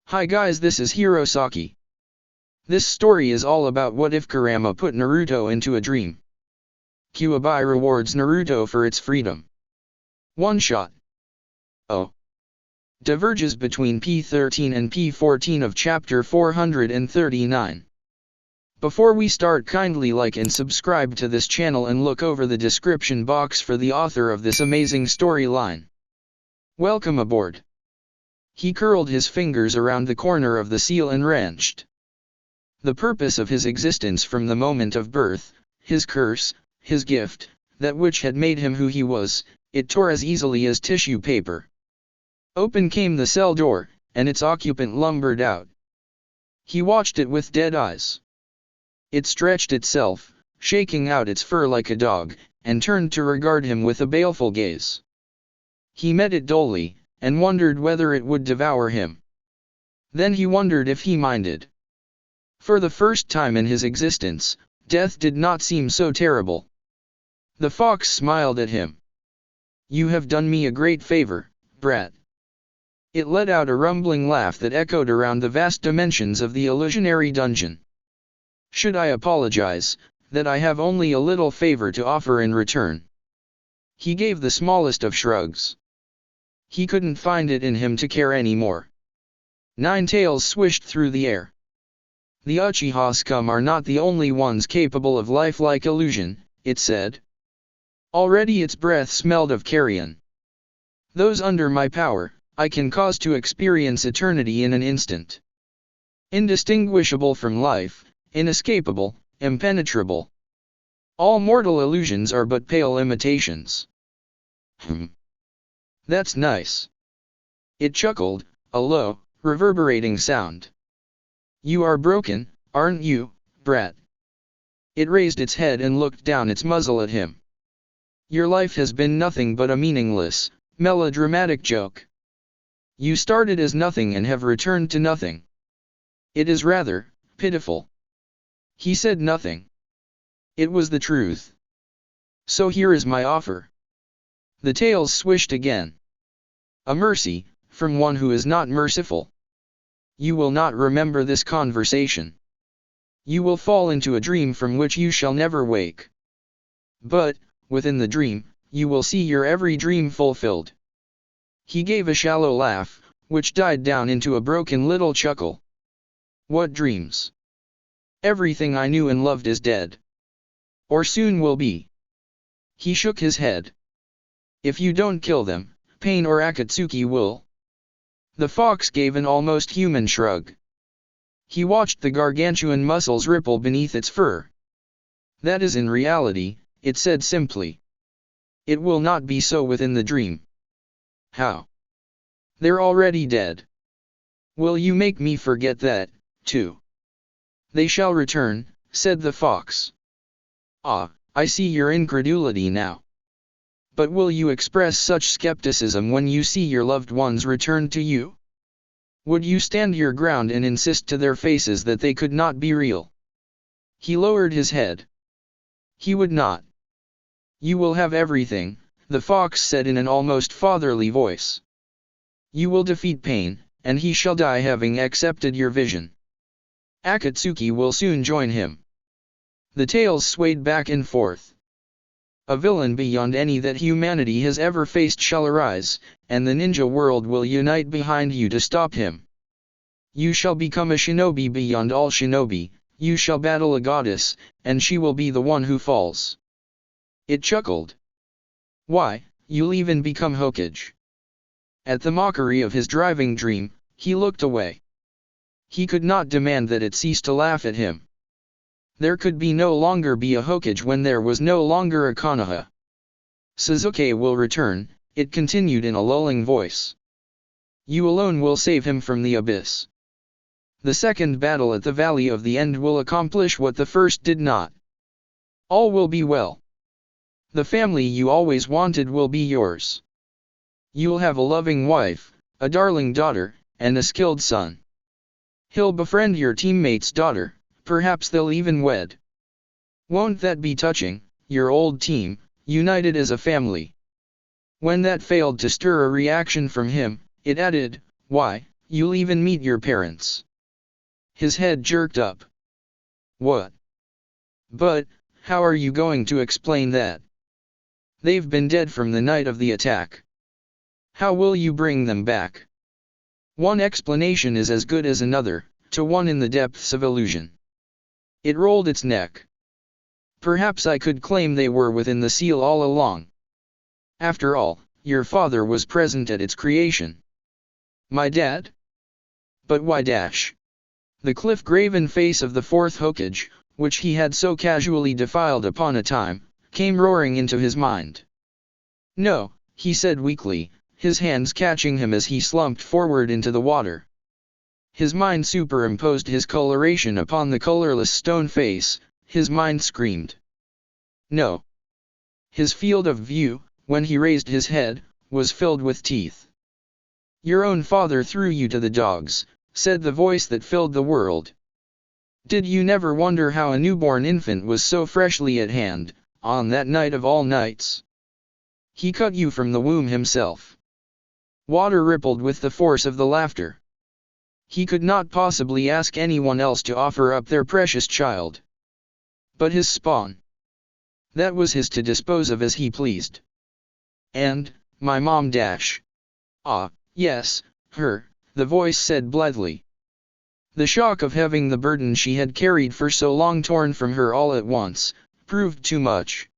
Hi guys, this is Hirosaki. This story is all about what if Kurama put Naruto into a dream. Kuwabai rewards Naruto for its freedom. One shot. Oh. Diverges between P13 and P14 of chapter 439. Before we start, kindly like and subscribe to this channel and look over the description box for the author of this amazing storyline. Welcome aboard. He curled his fingers around the corner of the seal and wrenched. The purpose of his existence from the moment of birth, his curse, his gift, that which had made him who he was, it tore as easily as tissue paper. Open came the cell door, and its occupant lumbered out. He watched it with dead eyes. It stretched itself, shaking out its fur like a dog, and turned to regard him with a baleful gaze. He met it dully, and wondered whether it would devour him. Then he wondered if he minded. For the first time in his existence, death did not seem so terrible. The fox smiled at him. "You have done me a great favor, brat." It let out a rumbling laugh that echoed around the vast dimensions of the illusionary dungeon. "Should I apologize, that I have only a little favor to offer in return?" He gave the smallest of shrugs. He couldn't find it in him to care anymore. 9 tails swished through the air. "The Uchiha scum are not the only ones capable of lifelike illusion," it said. Already its breath smelled of carrion. "Those under my power, I can cause to experience eternity in an instant. Indistinguishable from life, inescapable, impenetrable. All mortal illusions are but pale imitations." "That's nice." It chuckled, a low, reverberating sound. "You are broken, aren't you, brat?" It raised its head and looked down its muzzle at him. "Your life has been nothing but a meaningless, melodramatic joke. You started as nothing and have returned to nothing. It is rather pitiful." He said nothing. It was the truth. "So here is my offer." The tails swished again. "A mercy, from one who is not merciful. You will not remember this conversation. You will fall into a dream from which you shall never wake. But, within the dream, you will see your every dream fulfilled." He gave a shallow laugh, which died down into a broken little chuckle. "What dreams? Everything I knew and loved is dead. Or soon will be." He shook his head. "If you don't kill them, Pain or Akatsuki will." The fox gave an almost human shrug. He watched the gargantuan muscles ripple beneath its fur. "That is in reality," it said simply. "It will not be so within the dream." "How?" "They're already dead." "Will you make me forget that, too?" "They shall return," said the fox. "Ah, I see your incredulity now. But will you express such skepticism when you see your loved ones return to you? Would you stand your ground and insist to their faces that they could not be real?" He lowered his head. "He would not." "You will have everything," the fox said in an almost fatherly voice. "You will defeat Pain, and he shall die having accepted your vision. Akatsuki will soon join him." The tails swayed back and forth. "A villain beyond any that humanity has ever faced shall arise, and the ninja world will unite behind you to stop him. You shall become a shinobi beyond all shinobi, you shall battle a goddess, and she will be the one who falls." It chuckled. "Why, you'll even become Hokage." At the mockery of his driving dream, he looked away. He could not demand that it cease to laugh at him. There could no longer be a Hokage when there was no longer a Konoha. "Sasuke will return," it continued in a lulling voice. "You alone will save him from the abyss. The second battle at the Valley of the End will accomplish what the first did not. All will be well. The family you always wanted will be yours. You'll have a loving wife, a darling daughter, and a skilled son. He'll befriend your teammate's daughter. Perhaps they'll even wed. Won't that be touching, your old team, united as a family?" When that failed to stir a reaction from him, it added, "Why, you'll even meet your parents. His head jerked up. What? But, how are you going to explain that? They've been dead from the night of the attack. How will you bring them back? One explanation is as good as another, to one in the depths of illusion. It rolled its neck. Perhaps I could claim they were within the seal all along. After all, your father was present at its creation. My dad? But why dash? The cliff-graven face of the fourth Hokage, which he had so casually defiled upon a time, came roaring into his mind. No, he said weakly, his hands catching him as he slumped forward into the water. His mind superimposed his coloration upon the colorless stone face, his mind screamed. No. His field of view, when he raised his head, was filled with teeth. Your own father threw you to the dogs, said the voice that filled the world. Did you never wonder how a newborn infant was so freshly at hand, on that night of all nights? He cut you from the womb himself. Water rippled with the force of the laughter. He could not possibly ask anyone else to offer up their precious child. But his spawn. That was his to dispose of as he pleased. And, my mom dash. Ah, yes, her, the voice said blithely. The shock of having the burden she had carried for so long torn from her all at once, proved too much.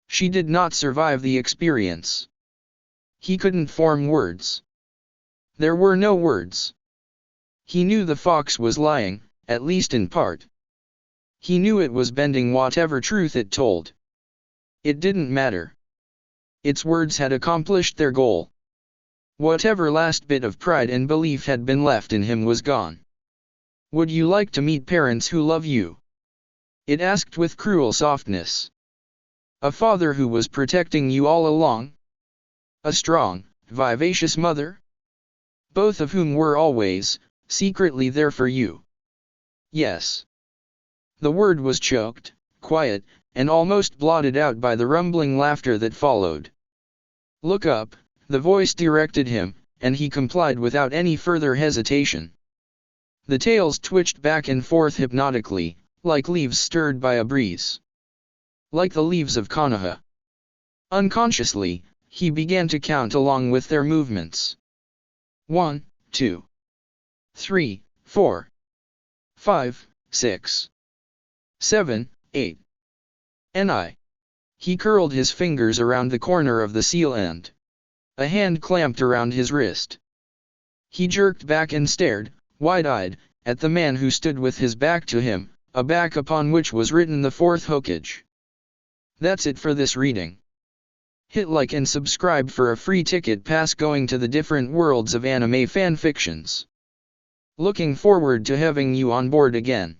She did not survive the experience. He couldn't form words. There were no words. He knew the fox was lying, at least in part. He knew it was bending whatever truth it told. It didn't matter. Its words had accomplished their goal. Whatever last bit of pride and belief had been left in him was gone. Would you like to meet parents who love you? It asked with cruel softness. A father who was protecting you all along? A strong, vivacious mother? Both of whom were always, secretly there for you. Yes. The word was choked, quiet, and almost blotted out by the rumbling laughter that followed. Look up, the voice directed him, and he complied without any further hesitation. The tails twitched back and forth hypnotically, like leaves stirred by a breeze. Like the leaves of Konoha. Unconsciously, he began to count along with their movements. 1, 2, 3, 4, 5, 6, 7, 8. Ni. He curled his fingers around the corner of the seal end. A hand clamped around his wrist. He jerked back and stared, wide-eyed, at the man who stood with his back to him, a back upon which was written the fourth Hokage. That's it for this reading. Hit like and subscribe for a free ticket pass going to the different worlds of anime fanfictions. Looking forward to having you on board again.